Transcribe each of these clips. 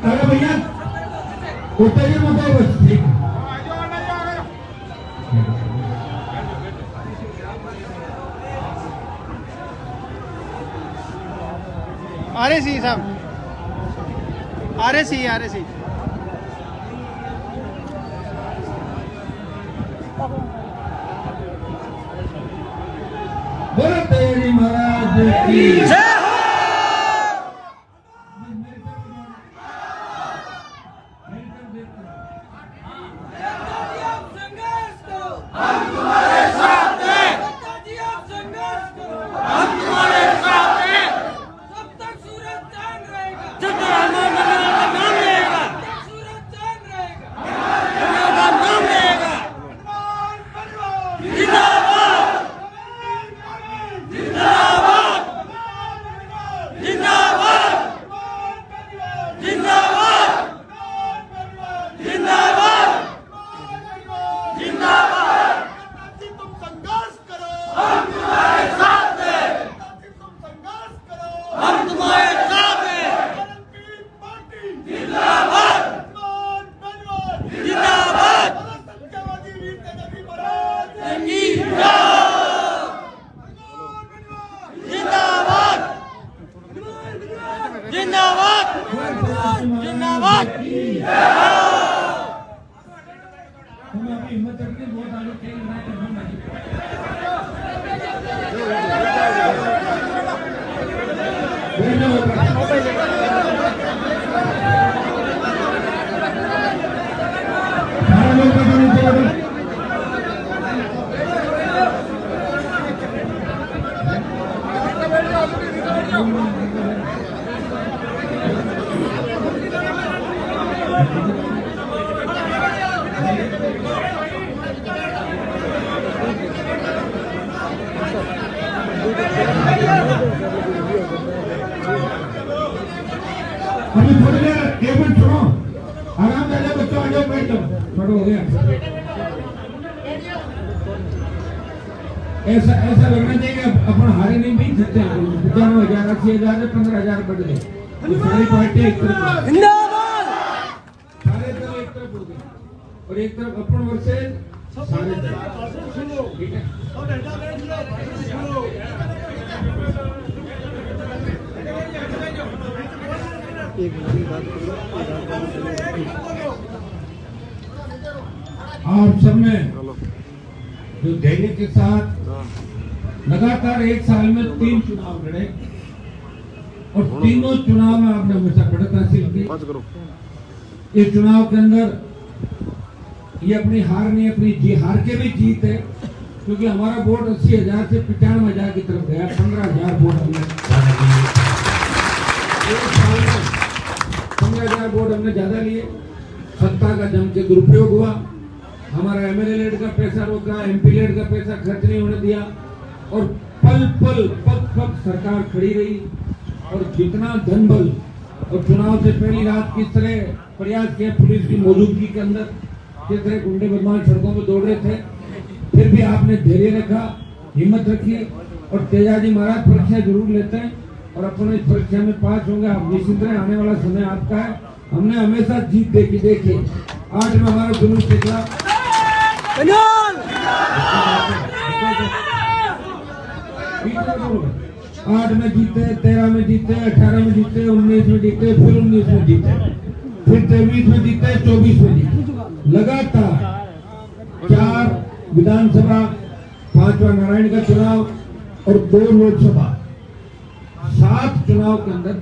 अरे भैया उतर मत बस ठीक आरे सी साहब आरे सी बोलो तेरी महाराज की जय। अभी थोड़ी देर टेबल छोड़ो, आराम से जाओ बच्चों, आ जाओ बैठ जाओ, छोड़ो हो गया। ऐसा लगना चाहिए अपन हारे नहीं भी सकते, 95,000, 80,000, 15,000 बढ़ गए, सारी पार्टी एक तरफ जिंदाबाद, सारे तरफ एक तरफ हो गए और एक तरफ अपन वर्ष सारे ठीक है। आप सब में जो धैर्य के साथ लगातार एक साल में 3 चुनाव लड़े और तीनों चुनाव में आपने हमेशा बढ़त हासिल की। इस चुनाव के अंदर ये अपनी हार नहीं, अपनी हार के भी जीत है, क्योंकि हमारा वोट 80,000 से 95,000 की तरफ गया, 15,000 वोट हमने 15,000 वोट हमने ज्यादा लिए। सत्ता का जम के दुरुपयोग हुआ, हमारा एमएलए लेड का पैसा रोका, एमपी लेड का पैसा खर्च नहीं होने दिया और पल पल सरकार खड़ी रही और जितना धन बल और चुनाव से पहली रात किस तरह प्रयास किया पुलिस की मौजूदगी के अंदर, किस तरह गुंडे बदमाश सड़कों पर दौड़ रहे थे, फिर भी आपने धैर्य रखा, हिम्मत रखी और तेजाजी महाराज परीक्षा जरूर लेते हैं और अपने इस परीक्षा में पास होंगे। आप निश्चित रहे, आने वाला समय आपका है। हमने हमेशा जीत देखी, 8 में हमारा जुलूस निकला, 8 में जीते, 13 में जीते, 18 में जीते, 19 में जीते, फिर 19 में जीते, फिर 23 में जीते, 24 में जीते। लगातार 4 विधानसभा, 5वां नारायण का चुनाव और 2 लोकसभा, 7 चुनाव के अंदर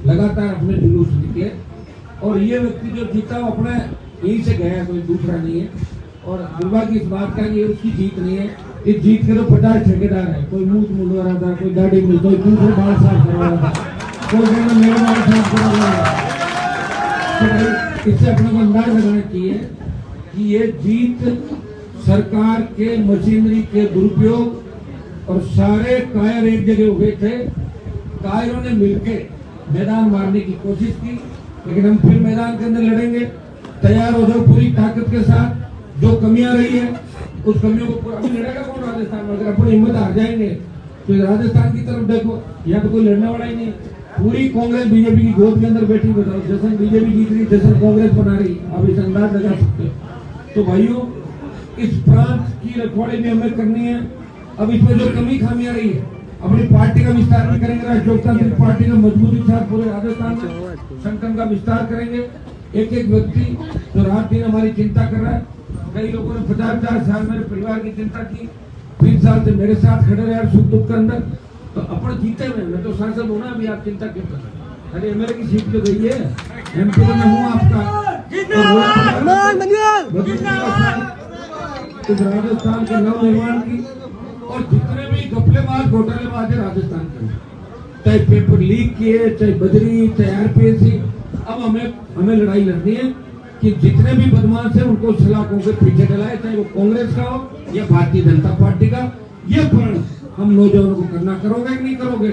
लगातार अपने जुलूस निकले और ये व्यक्ति जो जीता वो अपने यहीं से गया, कोई दूसरा नहीं है। और दुर्भाग्य इस बात का ये उसकी जीत नहीं है, इस जीत के तो 50 ठेकेदार है, कोई मुंह मुंडवा रहा था, कोई दाढ़ी मुंह, कोई दूसरे बाल साफ करवा रहा था, कोई कहना मेरा बाल साफ करवा रहा था। तो इससे अपने को अंदाज लगाना चाहिए कि ये जीत सरकार के मशीनरी के दुरुपयोग और सारे कायर एक जगह उभे थे, कायरों ने मिलकर मैदान मारने की कोशिश की, लेकिन हम फिर मैदान के अंदर लड़ेंगे, तैयार हो जाओ पूरी ताकत के साथ। जो कमियां रही है उस कमियों को अभी लड़ेगा कौन राजस्थान में? अगर अपनी हिम्मत हार जाएंगे तो राजस्थान की तरफ देखो, यहाँ पे कोई लड़ने वाला ही नहीं, पूरी कांग्रेस बीजेपी की गोद के अंदर बैठी, बताओ जैसे बीजेपी जीत रही जैसे कांग्रेस बना रही, आप इस अंदाज लगा सकते हो। तो भाइयों इस प्रांत की रखवाली में हमें करनी है। अब इसमें जो कमी खामियां रही है, अपनी पार्टी का विस्तार भी करेंगे, राष्ट्रीय लोकतांत्रिक पार्टी का मजबूती के साथ पूरे राजस्थान में संगठन का विस्तार करेंगे। एक एक व्यक्ति जो रात दिन हमारी चिंता कर रहा है, कई लोगों ने 50-50 साल मेरे परिवार की चिंता की, 20 साल से मेरे साथ खड़े रहे सुख दुख के अंदर, तो अपन जीते हुए मैं तो सांसद हूं ना, अभी आप चिंता क्यों कर रहे हैं? अरे एमएलए की सीट तो गई है, एमपी तो मैं हूँ आपका। इस राजस्थान के नव निर्माण की और जितने भी घपलेबाज घोटालेबाज है राजस्थान के, चाहे पेपर लीक किए, चाहे बजरी, चाहे आरपीएससी, अब हमें लड़ाई लड़नी है कि जितने भी बदमाश हैं उनको सलाखों के पीछे डलाए, चाहे वो कांग्रेस का हो या भारतीय जनता पार्टी का। ये प्रण हम नौजवानों को करना, करोगे कि नहीं करोगे?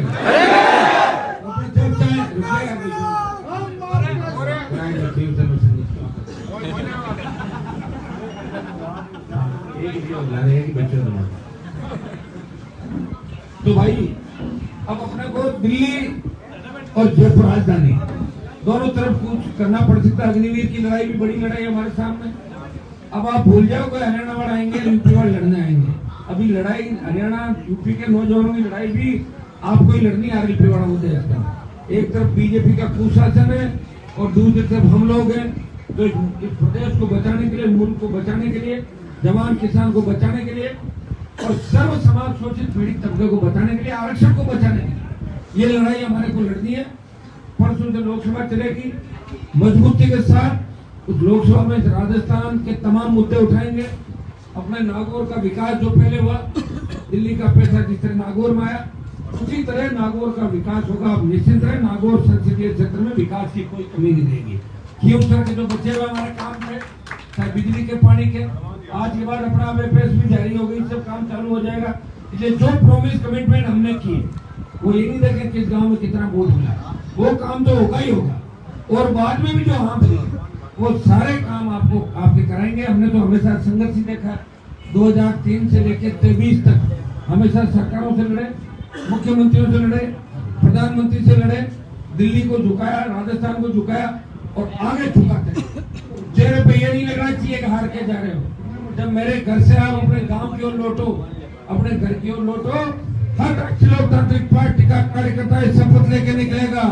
तो भाई अब अपने को दिल्ली और जयपुर राजधानी दोनों तरफ कुछ करना पड़ सकता है। अग्निवीर की लड़ाई भी बड़ी लड़ाई हमारे सामने। अब आप भूल जाओ कि हरियाणा वाले आएंगे, यूपी वाले लड़ने आएंगे। अभी लड़ाई हरियाणा यूपी के नौजवानों की लड़ाई भी आपको ही लड़नी है। यूपी वाला मुद्दे एक तरफ बीजेपी का कुशासन है और दूसरी तरफ हम लोग हैं, तो इस प्रदेश को बचाने के लिए, मुल्क को बचाने के लिए, जवान किसान को बचाने के लिए और सर्व समाज शोषित पीड़ित तबके को बचाने के लिए, आरक्षण को बचाने के लिए ये लड़ाई हमारे को लड़नी है। परसों से लोकसभा चलेगी, मजबूती के साथ उस लोकसभा में राजस्थान के तमाम मुद्दे उठाएंगे। अपने नागौर का विकास जो पहले हुआ, दिल्ली का पैसा जिस तरह नागौर में आया उसी तरह नागौर का विकास होगा। अब निश्चित रहे, नागौर संसदीय क्षेत्र में विकास की कोई कमी नहीं रहेगी। खीवसर के जो बचे हुए हमारे काम थे, चाहे बिजली के, पानी के, आज के बाद अपना एफएस भी जारी हो गई, सब काम चालू हो जाएगा। इसलिए जो प्रॉमिस कमिटमेंट हमने की वो ये नहीं देखें किस गांव में कितना वोट मिला, वो काम तो होगा ही होगा। और बाद में भी जो हाँ बने वो सारे काम आपको आपके कराएंगे। हमने तो हमेशा संघर्ष ही देखा, 2003 से लेकर 23 तक हमेशा सरकारों से लड़े, मुख्यमंत्रियों से लड़े, प्रधानमंत्री से लड़े, दिल्ली को झुकाया, राजस्थान को झुकाया और आगे झुकाते। चेहरे पे ये नहीं लगना चाहिए कि हार के जा रहे हो। जब मेरे घर से आप अपने गांव की ओर लौटो, अपने घर की ओर लौटो, हर राष्ट्रीय लोकतांत्रिक पार्टी का कार्यकर्ता शपथ लेके निकलेगा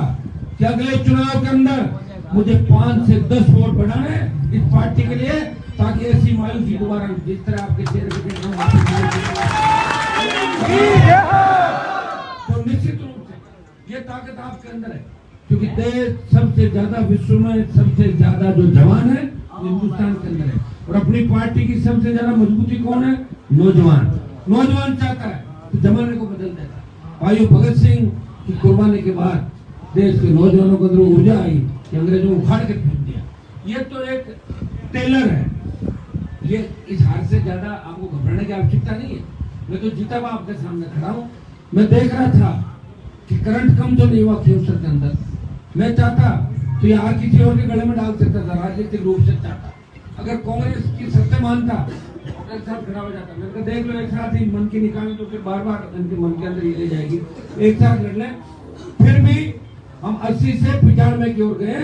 कि अगले चुनाव के अंदर मुझे 5 से 10 वोट बढ़ाने इस पार्टी के लिए, ताकि ऐसी मायूसी दोबारा जिस तरह आपके चेहरे पे तो निश्चित रूप से ये ताकत आपके अंदर है, क्योंकि देश सबसे ज्यादा विश्व में सबसे ज्यादा जो जवान है हिंदुस्तान के अंदर है। और अपनी पार्टी की सबसे ज्यादा मजबूती कौन है? नौजवान। नौजवान चाहता है तो जमाने को बदल देता है। भाइयों, भगत सिंह की कुर्बानी के बाद देश के नौजवानों को अंदर ऊर्जा आई कि अंग्रेजों को उखाड़ के फेंक दिया। ये तो एक टेलर है। ये इस हार से ज्यादा आपको घबराने की आवश्यकता नहीं है। मैं तो जीता हुआ आपके सामने खड़ा हूँ। मैं देख रहा था कि करंट कम तो नहीं हुआ खीवसर के अंदर। मैं चाहता तो ये हार किसी और के गले में डाल सकता था, राजनीतिक रूप से चाहता। अगर कांग्रेस की सत्य मानता तो एक साथ खड़ा हो जाता। मैं तो देख लो, एक साथ ही मन की निकालें तो फिर बार बार इनके मन के अंदर ये ले जाएगी। एक साथ लड़ लें। फिर भी हम 80 से 95 की ओर गए।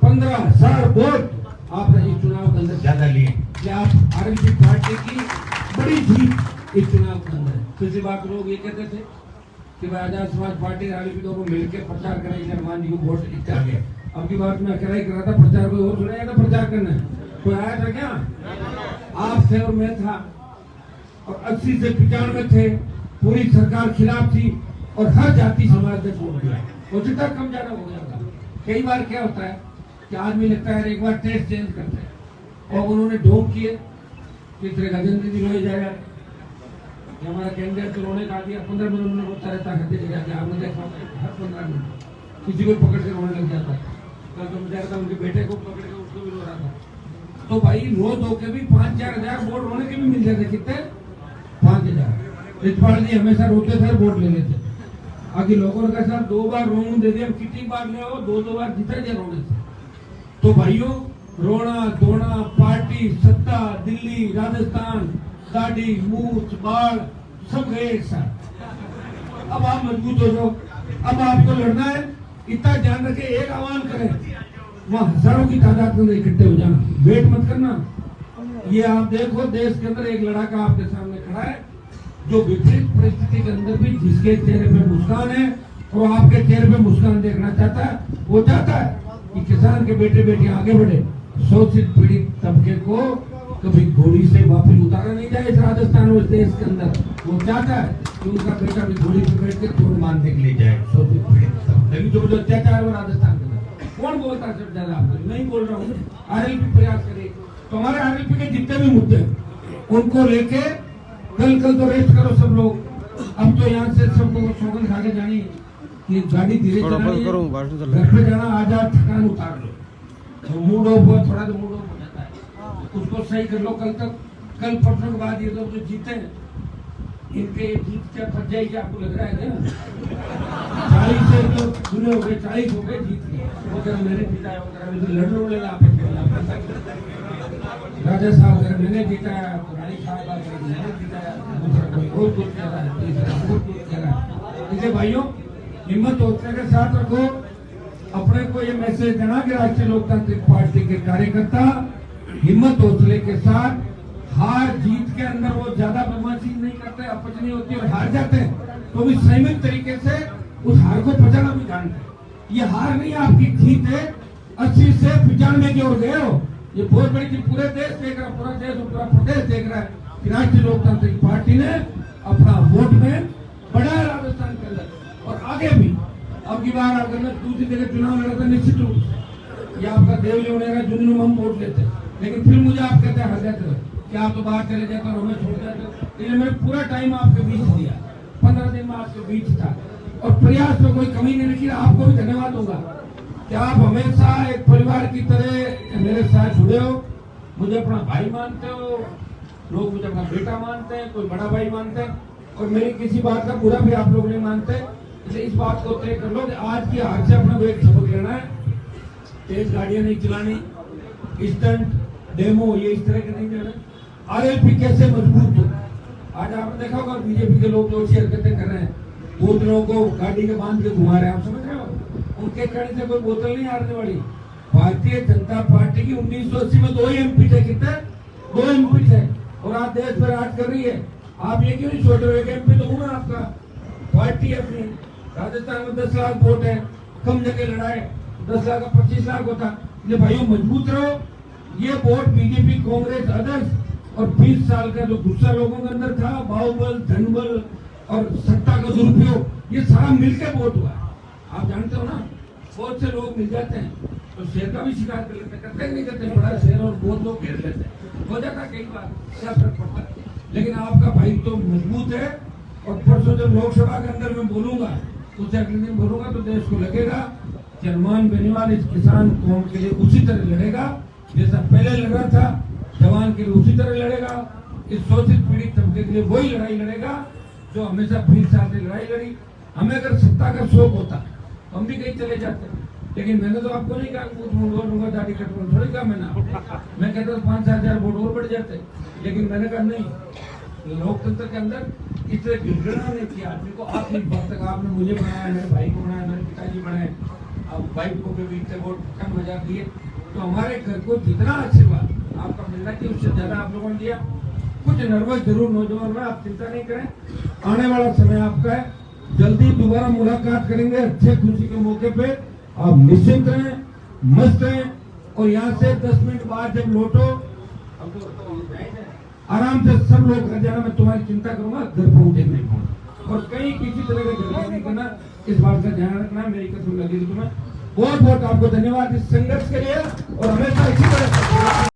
15,000 वोट आपने इस चुनाव के अंदर ज्यादा लिए। आप आरएलपी पार्टी की बड़ी जीत इस चुनाव के अंदर। पिछली बार लोग ये कहते थे कि भाई आजाद समाज पार्टी आरएलपी दोनों मिलकर प्रचार करेंगे, हनुमान जी को वोट इच्छा गया। अब की बात में अकेला ही कर रहा था प्रचार, कोई और सुनाया था प्रचार करना है? कोई आया था क्या? आप थे और मैं था, और 80 से 95 थे। पूरी सरकार खिलाफ थी और हर जाति समाज ने वोट दिया। उचिता कम ज्यादा हो गया था। कई बार क्या होता है कि आदमी लगता है एक बार टेस्ट चेंज करते हैं, और उन्होंने ढोंग किए तीसरे गजेंद्र जी रोए जाएगा कि हमारा कैंडिडेट तो रोने का दिया। 15 मिनट में रोता रहता है, आपने देखा हर 15 मिनट किसी को पकड़ के रोने लग जाता है। कल तो मैं था उनके बेटे को पकड़ के उसको भी रो रहा था। तो भाई रो दो के भी 5-4 हजार वोट रोने के भी मिल जाते। कितने? 5,000। रिजपाल जी हमेशा रोते थे, वोट ले लेते। आगे लोगों ने कहा 2 बार रोने दे दिया, कितनी बार ले आओ, 2-2 बार जीता दिया रोने से। तो भाइयों, रोना धोना, पार्टी, सत्ता, दिल्ली, राजस्थान, दाढ़ी, मूछ, बाढ़ सब गए एक साथ। अब आप मजबूत हो जाओ। अब आपको लड़ना है इतना ध्यान रखे, एक आह्वान करें, वहाँ हजारों की तादाद में इकट्ठे हो जाना, वेट मत करना। ये आप देखो, देश के अंदर एक लड़का आपके सामने खड़ा है जो विपरीत परिस्थिति के अंदर भी जिसके चेहरे पे मुस्कान है और आपके चेहरे पे मुस्कान देखना चाहता है। वो चाहता है कि किसान के बेटे बेटियां आगे बढ़े, शोषित पीड़ित तबके को कभी घोड़ी से वापस उतारा नहीं जाए इस राजस्थान और इस देश के अंदर। वो चाहता है कि उनका बेटा भी घोड़ी पे बैठ के चोर मानने के लिए जाए, शोषित पीड़ित तबके जो अत्याचार है वो राजस्थान के अंदर। कौन बोलता है ज्यादा? आपको नहीं बोल रहा हूँ, आरएलपी प्रयास करे। तो हमारे आरएलपी के जितने भी मुद्दे उनको लेके कल तो रेस्ट करो सब लोग। अब तो यहाँ से सबको सौगंध खा के जानी कि गाड़ी धीरे चलानी है, घर पे जाना, आजाद, थकान उतार लो, तो मूड ऑफ हुआ थोड़ा, तो मूड ऑफ हो जाता है, उसको सही कर लो। कल परसों के बाद ये लोग जो जीते हैं, इनके जीत क्या फट जाएगी आपको लग रहा है क्या? 40 से तो पूरे हो गए, 40 हो गए, जीत गए। वो कह मैंने जीता है, वो कह लड़ने वाले राजा साहब कह मैंने जीता है, रानी साहब मैंने जीता है, दूसरा कोई और कुछ कह रहा है, तीसरा और कुछ कह रहा है। इसलिए भाइयों, हिम्मत हौसले के साथ रखो। अपने को ये मैसेज देना कि राष्ट्रीय लोकतांत्रिक पार्टी के कार्यकर्ता हिम्मत हौसले के साथ, हार जीत के अंदर वो ज्यादा बदमाशी नहीं करते, अपच नहीं होती, और हार जाते हैं तो भी संयमित तरीके से उस हार को पचाना भी जानते हैं। ये हार नहीं आपकी जीत है, 80 से 95 की ओर गए हो। ये बहुत बड़ी चीज पूरे देश देख रहा है, पूरा देश और पूरा प्रदेश देख रहा है कि राष्ट्रीय लोकतांत्रिक पार्टी ने अपना वोट में बढ़ाया राजस्थान के अंदर, और आगे भी। अब की बार अगर मैं दूसरी जगह चुनाव लड़ा था, निश्चित रूप से ये आपका देव लेने जुनून हम वोट लेते, लेकिन फिर मुझे आप कहते हैं हर जाते कि आप तो बाहर चले जाते और हमें छोड़ जाते। इसलिए मैंने पूरा टाइम आपके बीच दिया, 15 दिन में आपके बीच था, और प्रयास में कोई कमी नहीं रखी। आपको भी धन्यवाद होगा कि आप हमेशा एक परिवार की तरह मेरे साथ जुड़े हो, मुझे अपना भाई मानते हो, लोग मुझे अपना बेटा मानते हैं, कोई बड़ा भाई मानते हैं, और मेरी किसी बात का बुरा भी आप लोग नहीं मानते। इसलिए इस बात को तय कर लो कि आज की हार से अपना एक सबक लेना है, तेज गाड़ियां नहीं चलानी, स्टंट, डेमो, ये इस तरह के नहीं करना। आरएलपी कैसे मजबूत हो, आज आपने देखा होगा बीजेपी के लोग जो अच्छी हरकतें कर रहे हैं, बोतलों को गाड़ी के बांध के घुमा रहे हैं, आप समझ रहे हो? उनके कड़ी से कोई बोतल नहीं हारने वाली। भारतीय जनता पार्टी की 1980 में 2 एमपी थे, कितने? 2 एमपी थे, और आज देश पर राज कर रही है। आप ये क्यों नहीं छोड़ रहे? एक एमपी तो हूँ ना आपका, पार्टी अपनी। राजस्थान में 10 लाख वोट है, कम जगह लड़ाए, 10 लाख का 25 लाख होता। ये भाइयों मजबूत रहो। ये वोट बीजेपी, कांग्रेस, अदर्स और 20 साल का जो गुस्सा लोगों के अंदर था, बाहुबल, धनबल और सत्ता का दुरुपयोग, ये सारा मिलकर वोट हुआ। आप जानते हो ना, बहुत से लोग मिल जाते हैं तो शेर का भी शिकार कर लेते, करते नहीं करते, बड़ा शेर और बहुत लोग घेर लेते हैं, हो जाता कई बार, क्या फर्क पड़ता है। लेकिन आपका भाई तो मजबूत है, और परसों जब लोकसभा के अंदर मैं बोलूंगा, उससे अगले दिन बोलूंगा, तो देश को लगेगा कि हनुमान बेनीवाल इस किसान कौम के लिए उसी तरह लड़ेगा जैसा पहले लड़ रहा था, जवान के लिए उसी तरह लड़ेगा, इस शोषित पीड़ित तबके के लिए वही लड़ाई लड़ेगा जो हमेशा 20 साल से लड़ाई लड़ी। हमें अगर सत्ता का शौक होता तो हम भी कहीं चले जाते, लेकिन मैंने तो आपको नहीं कहा कुछ मुंडवा दाढ़ी कटवा, थोड़ी कहा मैं कहता 5-7 हजार वोट और बढ़ जाते, लेकिन मैंने कहा नहीं, लोकतंत्र के अंदर इस तरह गिड़गिड़ा नहीं किया आदमी को। आपने वक्त तक आपने मुझे बनाया, मेरे भाई को बनाया, मेरे पिताजी बनाए, अब वाइफ को भी इतने वोट कम बजा दिए, तो हमारे घर को जितना आशीर्वाद आपका मिलना चाहिए उससे ज्यादा आप लोगों ने दिया। कुछ नर्वस जरूर नौजवान में, आप चिंता नहीं करें, आने वाला समय आपका है, जल्दी दोबारा मुलाकात करेंगे अच्छे खुशी के मौके पे। आप निश्चिंत रहें, मस्त रहें, और यहाँ से 10 मिनट बाद जब लौटो, अब तो आराम से सब लोग घर जाना, मैं तुम्हारी चिंता करूंगा, घर पहुंचे नहीं पहुंचे, और कहीं किसी तरह का झगड़ा नहीं करना, इस बात का ध्यान रखना। मेरी कसम लगी तुम्हें बहुत बहुत आपको धन्यवाद इस संघर्ष के लिए, और हमेशा इसी तरह